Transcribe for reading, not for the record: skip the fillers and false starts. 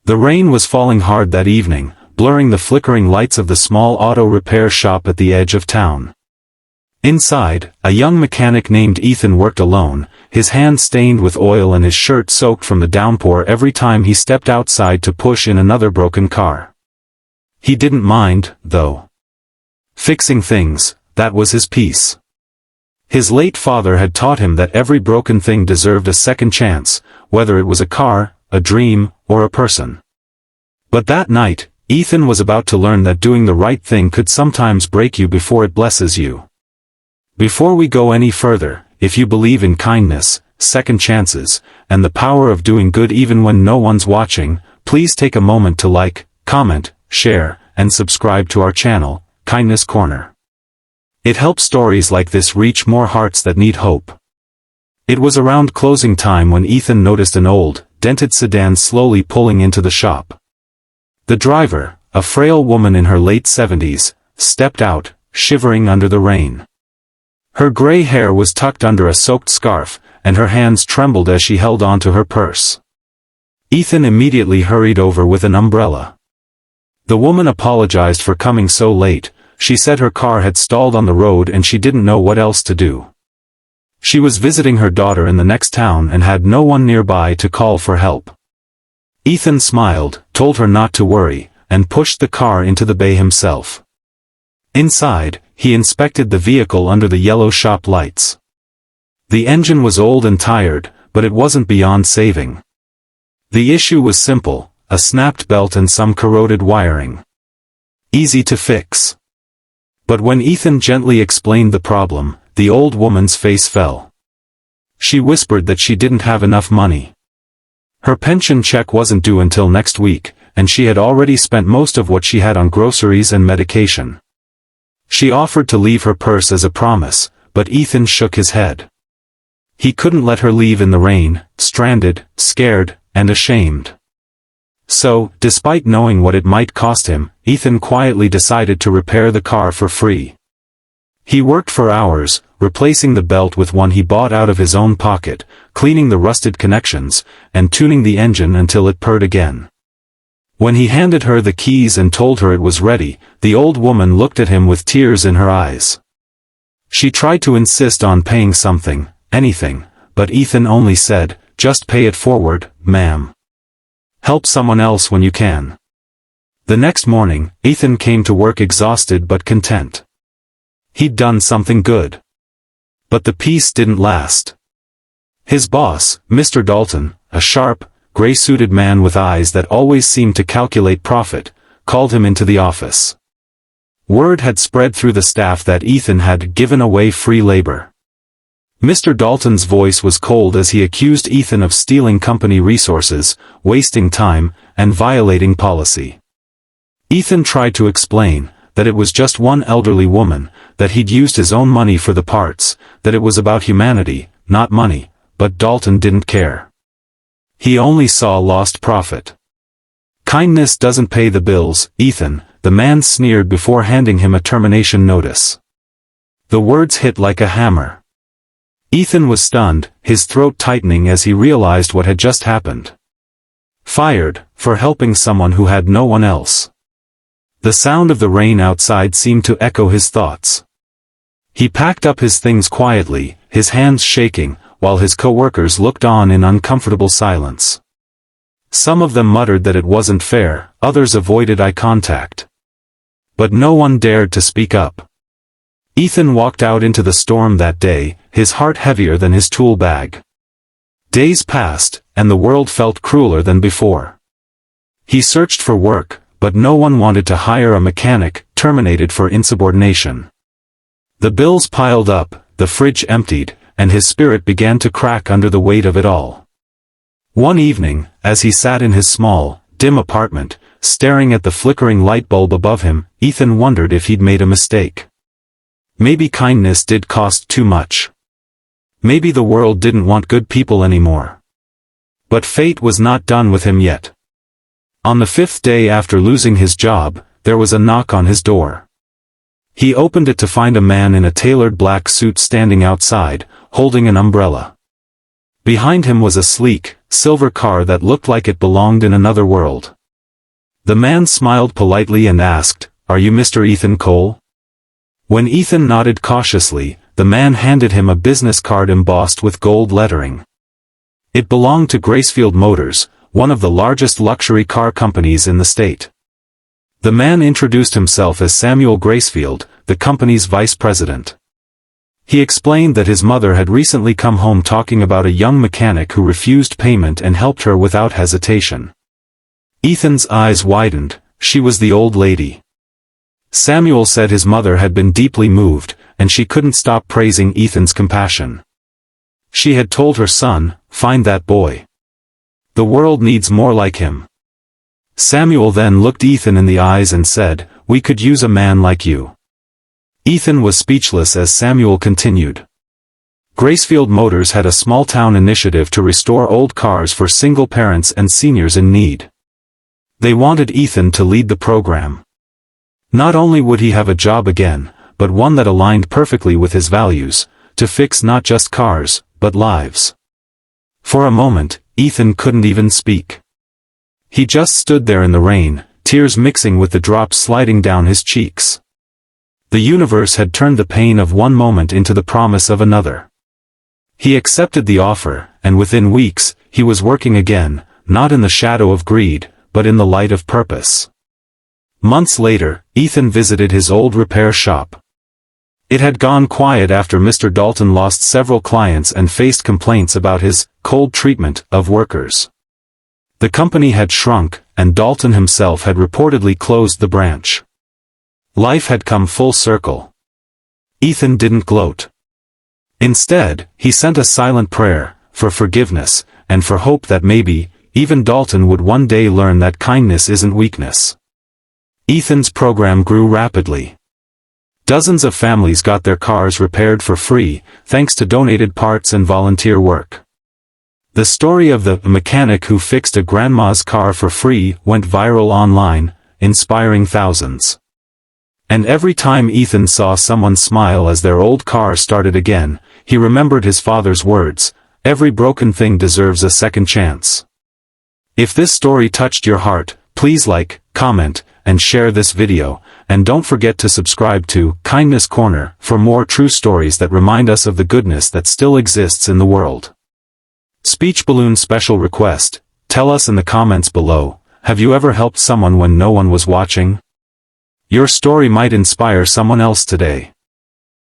The rain was falling hard that evening, blurring the flickering lights of the small auto repair shop at the edge of town. Inside, a young mechanic named Ethan worked alone, his hands stained with oil and his shirt soaked from the downpour every time he stepped outside to push in another broken car. He didn't mind, though. Fixing things, that was his peace. His late father had taught him that every broken thing deserved a second chance, whether it was a car, a dream, or a person. But that night, Ethan was about to learn that doing the right thing could sometimes break you before it blesses you. Before we go any further, if you believe in kindness, second chances, and the power of doing good even when no one's watching, please take a moment to like, comment, share, and subscribe to our channel, Kindness Corner. It helps stories like this reach more hearts that need hope. It was around closing time when Ethan noticed an old, dented sedan slowly pulling into the shop. The driver, a frail woman in her late 70s, stepped out, shivering under the rain. Her gray hair was tucked under a soaked scarf, and her hands trembled as she held onto her purse. Ethan immediately hurried over with an umbrella. The woman apologized for coming so late. She said her car had stalled on the road and she didn't know what else to do. She was visiting her daughter in the next town and had no one nearby to call for help. Ethan smiled, told her not to worry, and pushed the car into the bay himself. Inside, he inspected the vehicle under the yellow shop lights. The engine was old and tired, but it wasn't beyond saving. The issue was simple, a snapped belt and some corroded wiring. Easy to fix. But when Ethan gently explained the problem, the old woman's face fell. She whispered that she didn't have enough money. Her pension check wasn't due until next week, and she had already spent most of what she had on groceries and medication. She offered to leave her purse as a promise, but Ethan shook his head. He couldn't let her leave in the rain, stranded, scared, and ashamed. So, despite knowing what it might cost him, Ethan quietly decided to repair the car for free. He worked for hours, replacing the belt with one he bought out of his own pocket, cleaning the rusted connections, and tuning the engine until it purred again. When he handed her the keys and told her it was ready, the old woman looked at him with tears in her eyes. She tried to insist on paying something, anything, but Ethan only said, "Just pay it forward, ma'am. Help someone else when you can." The next morning, Ethan came to work exhausted but content. He'd done something good. But the peace didn't last. His boss, Mr. Dalton, a sharp, gray-suited man with eyes that always seemed to calculate profit, called him into the office. Word had spread through the staff that Ethan had given away free labor. Mr. Dalton's voice was cold as he accused Ethan of stealing company resources, wasting time, and violating policy. Ethan tried to explain that it was just one elderly woman, that he'd used his own money for the parts, that it was about humanity, not money, but Dalton didn't care. He only saw lost profit. "Kindness doesn't pay the bills, Ethan," the man sneered before handing him a termination notice. The words hit like a hammer. Ethan was stunned, his throat tightening as he realized what had just happened. Fired, for helping someone who had no one else. The sound of the rain outside seemed to echo his thoughts. He packed up his things quietly, his hands shaking, while his co-workers looked on in uncomfortable silence. Some of them muttered that it wasn't fair, others avoided eye contact. But no one dared to speak up. Ethan walked out into the storm that day, his heart heavier than his tool bag. Days passed, and the world felt crueler than before. He searched for work, but no one wanted to hire a mechanic, terminated for insubordination. The bills piled up, the fridge emptied, and his spirit began to crack under the weight of it all. One evening, as he sat in his small, dim apartment, staring at the flickering light bulb above him, Ethan wondered if he'd made a mistake. Maybe kindness did cost too much. Maybe the world didn't want good people anymore. But fate was not done with him yet. On the 5th day after losing his job, there was a knock on his door. He opened it to find a man in a tailored black suit standing outside, holding an umbrella. Behind him was a sleek, silver car that looked like it belonged in another world. The man smiled politely and asked, "Are you Mr. Ethan Cole?" When Ethan nodded cautiously, the man handed him a business card embossed with gold lettering. It belonged to Gracefield Motors, one of the largest luxury car companies in the state. The man introduced himself as Samuel Gracefield, the company's vice president. He explained that his mother had recently come home talking about a young mechanic who refused payment and helped her without hesitation. Ethan's eyes widened. She was the old lady. Samuel said his mother had been deeply moved, and she couldn't stop praising Ethan's compassion. She had told her son, "Find that boy. The world needs more like him." Samuel then looked Ethan in the eyes and said, "We could use a man like you." Ethan was speechless as Samuel continued. Gracefield Motors had a small-town initiative to restore old cars for single parents and seniors in need. They wanted Ethan to lead the program. Not only would he have a job again, but one that aligned perfectly with his values, to fix not just cars, but lives. For a moment, Ethan couldn't even speak. He just stood there in the rain, tears mixing with the drops sliding down his cheeks. The universe had turned the pain of one moment into the promise of another. He accepted the offer, and within weeks, he was working again, not in the shadow of greed, but in the light of purpose. Months later, Ethan visited his old repair shop. It had gone quiet after Mr. Dalton lost several clients and faced complaints about his cold treatment of workers. The company had shrunk, and Dalton himself had reportedly closed the branch. Life had come full circle. Ethan didn't gloat. Instead, he sent a silent prayer, for forgiveness, and for hope that maybe, even Dalton would one day learn that kindness isn't weakness. Ethan's program grew rapidly. Dozens of families got their cars repaired for free, thanks to donated parts and volunteer work. The story of the mechanic who fixed a grandma's car for free went viral online, inspiring thousands. And every time Ethan saw someone smile as their old car started again, he remembered his father's words, "Every broken thing deserves a second chance." If this story touched your heart, please like, comment, and share this video, and don't forget to subscribe to Kindness Corner for more true stories that remind us of the goodness that still exists in the world. Speech balloon special request: tell us in the comments below, have you ever helped someone when no one was watching? Your story might inspire someone else today.